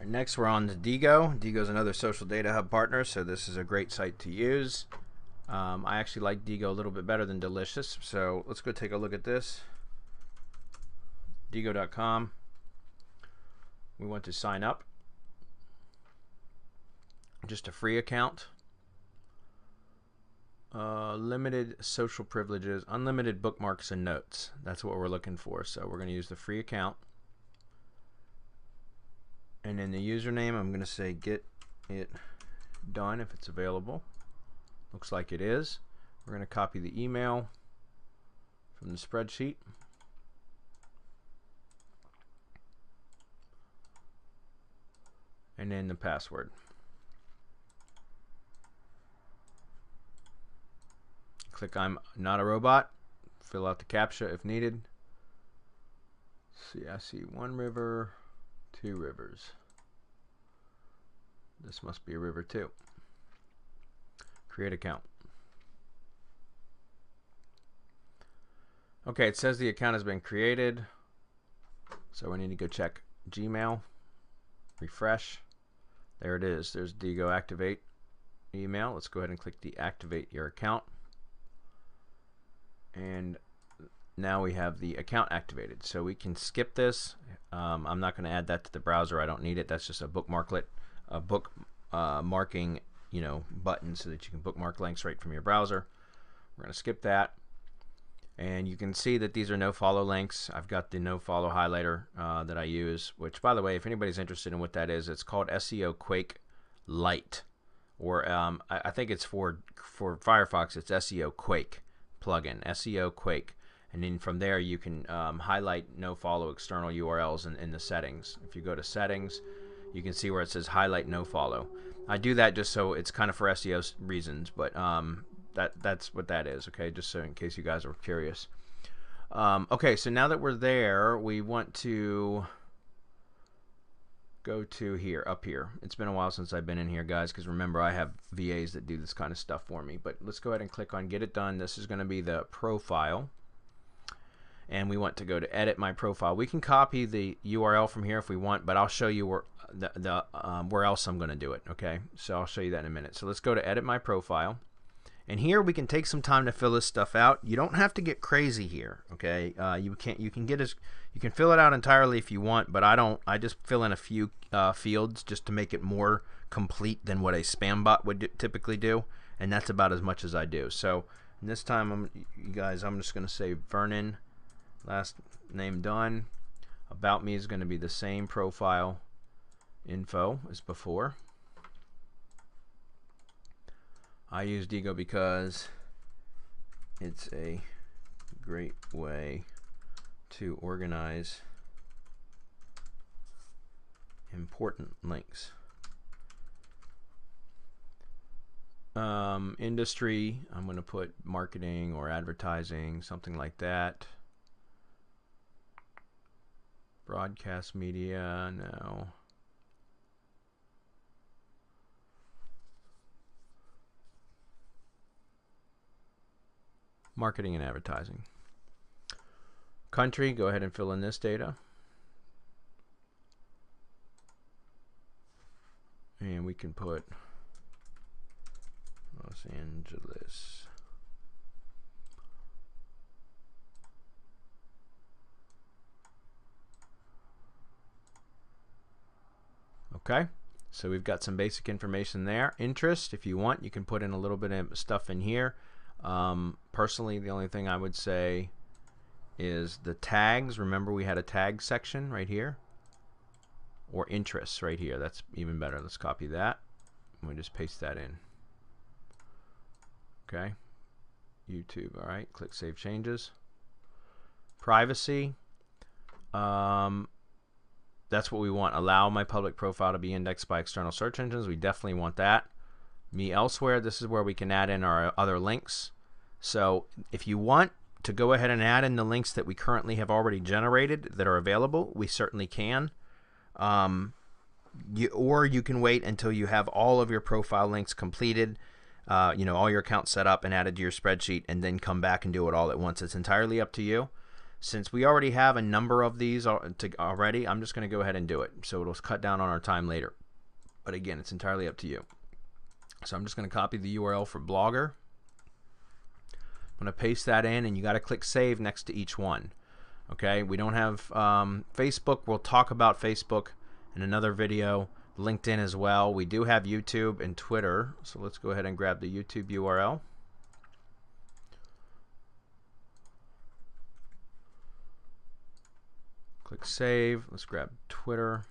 Next, we're on to Diigo. Diigo is another social data hub partner, so this is a great site to use. I actually like Diigo a little bit better than Delicious, so let's go take a look at this. Diigo.com. We want to sign up. Just a free account. Limited social privileges, unlimited bookmarks and notes. That's what we're looking for. So we're going to use the free account. And in the username, I'm going to say get it done if it's available. Looks like it is. We're going to copy the email from the spreadsheet. And then the password. Click I'm not a robot. Fill out the CAPTCHA if needed. See, I see one river, two rivers. This must be a river too. Create account. Okay, it says the account has been created. So we need to go check Gmail. Refresh. There it is. There's Diigo activate email. Let's go ahead and click the activate your account. And now we have the account activated. So we can skip this. I'm not going to add that to the browser. I don't need it. That's just a bookmarklet, a book marking, button so that you can bookmark links right from your browser. We're going to skip that. And you can see that these are no follow links. I've got the no follow highlighter that I use, which, by the way, if anybody's interested in what that is, it's called SEO Quake Lite, or I think it's for Firefox. It's SEO Quake plugin, SEO Quake, and then from there you can highlight no follow external URLs in the settings. If you go to settings, you can see where it says highlight no follow. I do that just so it's kind of for SEO reasons, but that's what that is, okay, just so in case you guys are curious. Okay, so now that we're there, we want to go to here, up here. It's been a while since I've been in here, guys, because remember, I have VAs that do this kind of stuff for me. But let's go ahead and click on get it done. This is going to be the profile, and we want to go to edit my profile. We can copy the URL from here if we want, but I'll show you where where else I'm going to do it, okay? So I'll show you that in a minute. So let's go to edit my profile. And here we can take some time to fill this stuff out. You don't have to get crazy here, okay? You can fill it out entirely if you want, but I don't. I just fill in a few fields just to make it more complete than what a spam bot would typically do, and that's about as much as I do. So this time, you guys, I'm just going to say Vernon, last name done. About me is going to be the same profile info as before. I use Diigo because it's a great way to organize important links. Industry, I'm going to put marketing or advertising, something like that. Broadcast media, no. Marketing and advertising. Country, go ahead and fill in this data. And we can put Los Angeles. Okay, so we've got some basic information there. Interest, if you want, you can put in a little bit of stuff in here. Personally, the only thing I would say is the tags. Remember, we had a tag section right here, or interests right here. That's even better. Let's copy that and we just paste that in. Okay, YouTube. All right, click Save Changes. Privacy, that's what we want. Allow my public profile to be indexed by external search engines. We definitely want that. Me elsewhere, this is where we can add in our other links. So if you want to go ahead and add in the links that we currently have already generated that are available, we certainly can. Or you can wait until you have all of your profile links completed, all your accounts set up and added to your spreadsheet, and then come back and do it all at once. It's entirely up to you. Since we already have a number of these already, I'm just going to go ahead and do it. So it'll cut down on our time later. But again, it's entirely up to you. So I'm just going to copy the URL for Blogger. I'm going to paste that in, and you got to click Save next to each one. Okay, we don't have Facebook. We'll talk about Facebook in another video. LinkedIn as well. We do have YouTube and Twitter. So let's go ahead and grab the YouTube URL. Click Save. Let's grab Twitter.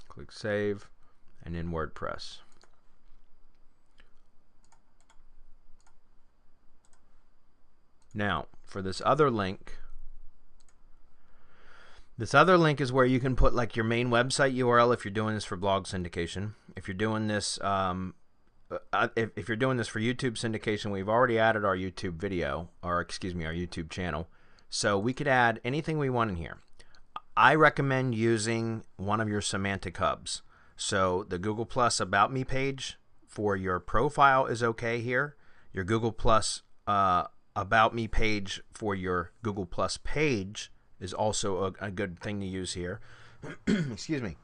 Click Save, and then WordPress. Now, for this other link is where you can put like your main website URL if you're doing this for blog syndication. If you're doing this if you're doing this for YouTube syndication, we've already added our YouTube video, or excuse me, our YouTube channel. So we could add anything we want in here. I recommend using one of your semantic hubs. So the Google Plus About Me page for your profile is okay here. Your Google Plus About Me page for your Google Plus page is also a good thing to use here. Excuse me.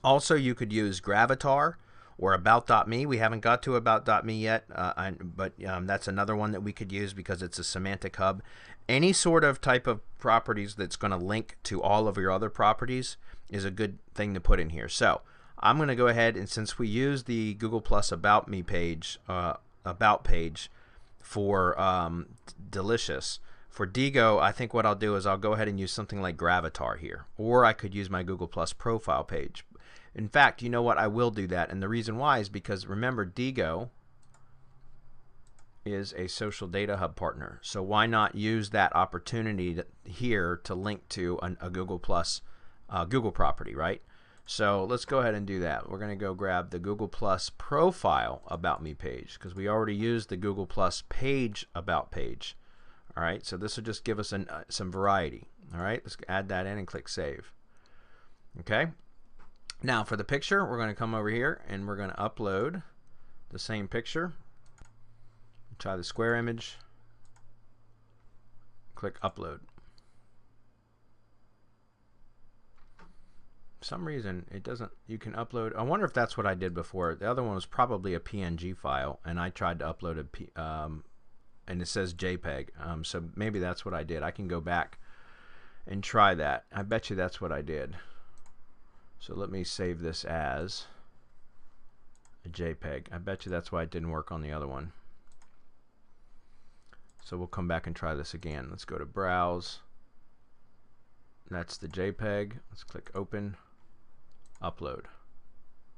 Also, you could use Gravatar or About.me. We haven't got to About.me yet, but that's another one that we could use because it's a semantic hub. Any sort of type of properties that's going to link to all of your other properties is a good thing to put in here. So I'm going to go ahead, and since we use the Google Plus About Me page, About page for Delicious, for Diigo, I think what I'll do is I'll go ahead and use something like Gravatar here, or I could use my Google Plus profile page. In fact, you know what? I will do that, and the reason why is because remember, Diigo is a social data hub partner, so why not use that opportunity here to link to a Google Plus Google property, right? So let's go ahead and do that. We're going to go grab the Google Plus profile About Me page because we already used the Google Plus page About page. All right, so this will just give us some variety. All right, let's add that in and click Save. Okay. Now for the picture, we're going to come over here and we're going to upload the same picture. Try the square image. Click Upload. For some reason it doesn't. You can upload. I wonder if that's what I did before. The other one was probably a PNG file, and I tried to upload and it says JPEG. So maybe that's what I did. I can go back and try that. I bet you that's what I did. So let me save this as a JPEG. I bet you that's why it didn't work on the other one. So we'll come back and try this again. Let's go to Browse. That's the JPEG. Let's click Open, Upload.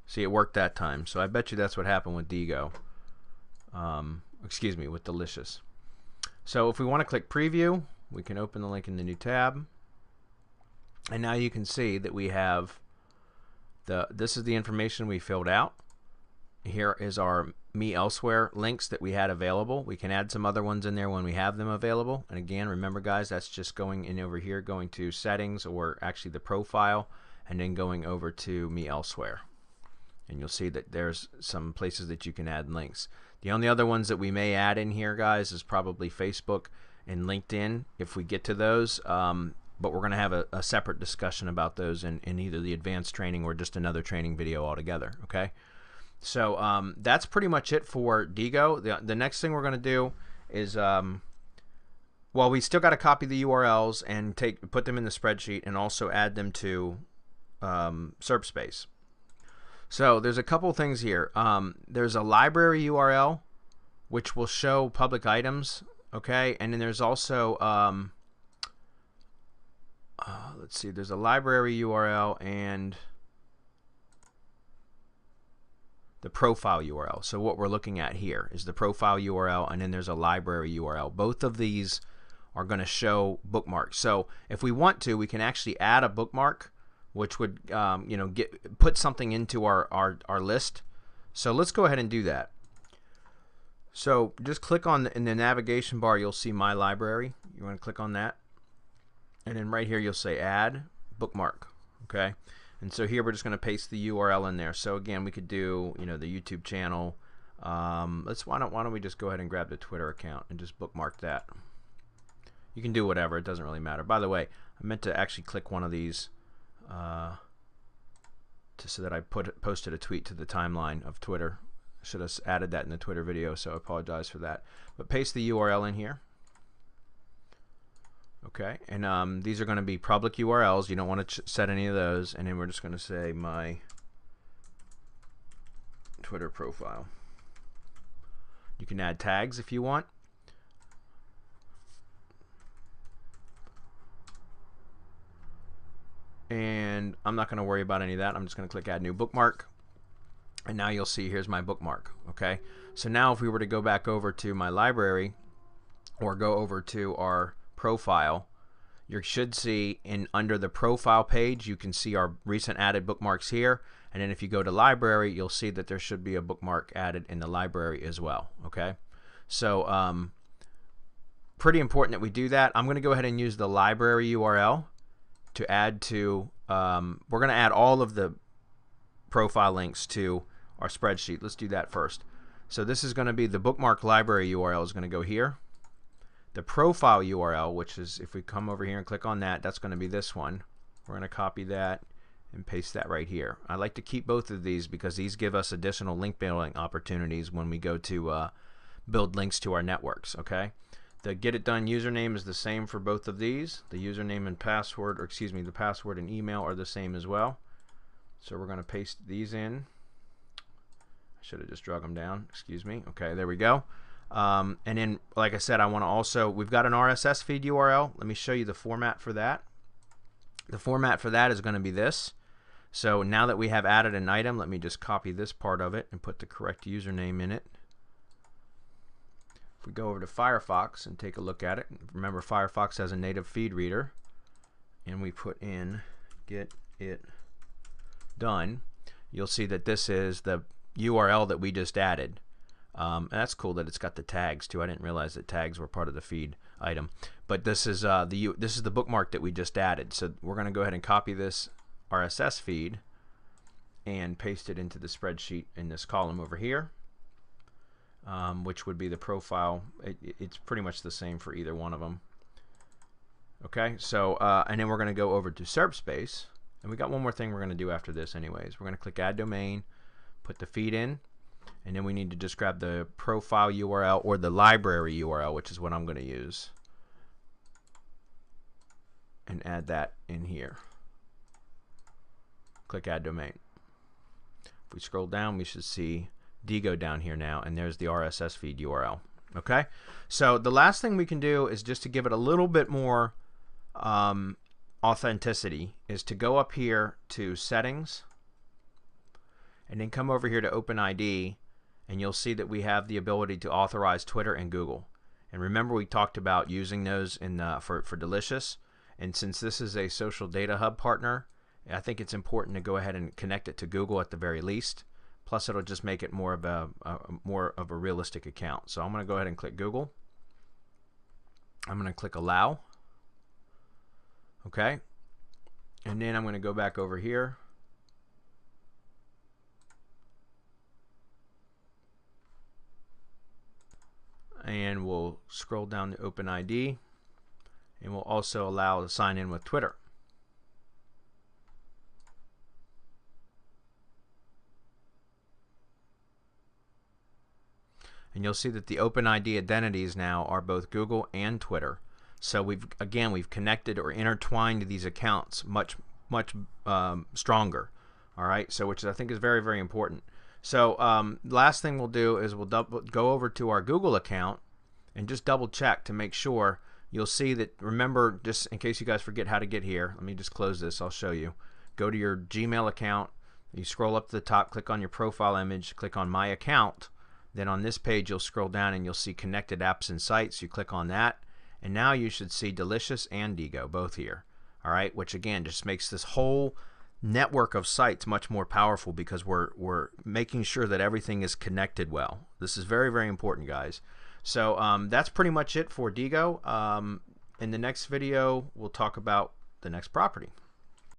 See, it worked that time. So I bet you that's what happened with Diigo. Excuse me, with Delicious. So if we want to click Preview, we can open the link in the new tab. And now you can see that we have this is the information we filled out. Here is our Me Elsewhere links that we had available. We can add some other ones in there when we have them available. And again, remember guys, that's just going in over here, going to Settings, or actually the profile, and then going over to Me Elsewhere. And you'll see that there's some places that you can add links. The only other ones that we may add in here, guys, is probably Facebook and LinkedIn if we get to those. But we're going to have a separate discussion about those in either the advanced training or just another training video altogether. Okay, so that's pretty much it for Diigo. The next thing we're going to do is, well, we still got to copy the URLs and put them in the spreadsheet and also add them to SERP Space. So there's a couple things here. There's a library URL which will show public items. Okay, and then there's also let's see, there's a library URL and the profile URL. So what we're looking at here is the profile URL, and then there's a library URL. Both of these are going to show bookmarks. So if we want to, we can actually add a bookmark, which would you know, put something into our list. So let's go ahead and do that. So just click on in the navigation bar, you'll see My Library. You want to click on that. And then right here you'll say Add Bookmark. Okay, And so here we're just going to paste the URL in there. So again, we could do, you know, the YouTube channel. Why don't we just go ahead and grab the Twitter account and just bookmark that. You can do whatever, it doesn't really matter. By the way, I meant to actually click one of these so that I posted a tweet to the timeline of Twitter. I should have added that in the Twitter video, so I apologize for that. But paste the URL in here. Okay, and these are going to be public URLs. You don't want to set any of those. And then we're just going to say my Twitter profile. You can add tags if you want. And I'm not going to worry about any of that. I'm just going to click add new bookmark. And now you'll see here's my bookmark. Okay, so now if we were to go back over to my library or go over to our profile, you should see under the profile page, you can see our recent added bookmarks here. And then if you go to library, you'll see that there should be a bookmark added in the library as well. Okay, so pretty important that we do that. I'm going to go ahead and use the library URL to add to, we're going to add all of the profile links to our spreadsheet. Let's do that first. So this is going to be the bookmark library URL is going to go here. The profile URL, which is, if we come over here and click on that, that's going to be this one. We're going to copy that and paste that right here. I like to keep both of these because these give us additional link building opportunities when we go to build links to our networks. Okay, the get it done username is the same for both of these. The username and password, or excuse me, the password and email are the same as well. So we're going to paste these in. I should have just drug them down, excuse me. Okay, there we go. And then, like I said, I want to also, we've got an RSS feed URL. Let me show you the format for that. The format for that is going to be this. So now that we have added an item, let me just copy this part of it and put the correct username in it. If we go over to Firefox and take a look at it, remember Firefox has a native feed reader, and we put in get it done, you'll see that this is the URL that we just added. And that's cool that it's got the tags too. I didn't realize that tags were part of the feed item. But this is the bookmark that we just added. So we're going to go ahead and copy this RSS feed and paste it into the spreadsheet in this column over here, which would be the profile. It's pretty much the same for either one of them. Okay, so and then we're going to go over to SERP space, and we got one more thing we're going to do after this anyways. We're going to click add domain, put the feed in, and then we need to just grab the profile URL or the library URL, which is what I'm going to use, and add that in here. Click add domain. If we scroll down, we should see Diigo down here now, and there's the RSS feed URL. Okay, so the last thing we can do is just to give it a little bit more authenticity is to go up here to settings and then come over here to OpenID, and you'll see that we have the ability to authorize Twitter and Google. And remember, we talked about using those in for Delicious, and since this is a social data hub partner, I think it's important to go ahead and connect it to Google at the very least. Plus, it'll just make it more of a realistic account. So I'm going to go ahead and click Google. I'm going to click allow. Okay, and then I'm going to go back over here. And we'll scroll down to OpenID, and we'll also allow to sign in with Twitter. And you'll see that the OpenID identities now are both Google and Twitter. So we've connected or intertwined these accounts much stronger. All right, so which I think is very, very important. So last thing we'll do is we'll go over to our Google account and just double check to make sure. You'll see that, remember, just in case you guys forget how to get here, let me just close this, I'll show you. Go to your Gmail account, you scroll up to the top, click on your profile image, click on My Account. Then on this page you'll scroll down and you'll see Connected Apps and Sites. You click on that, and now you should see Delicious and Diigo both here. All right, which again just makes this whole network of sites much more powerful because we're making sure that everything is connected well. This is very, very important, guys. So that's pretty much it for Diigo. In the next video we'll talk about the next property.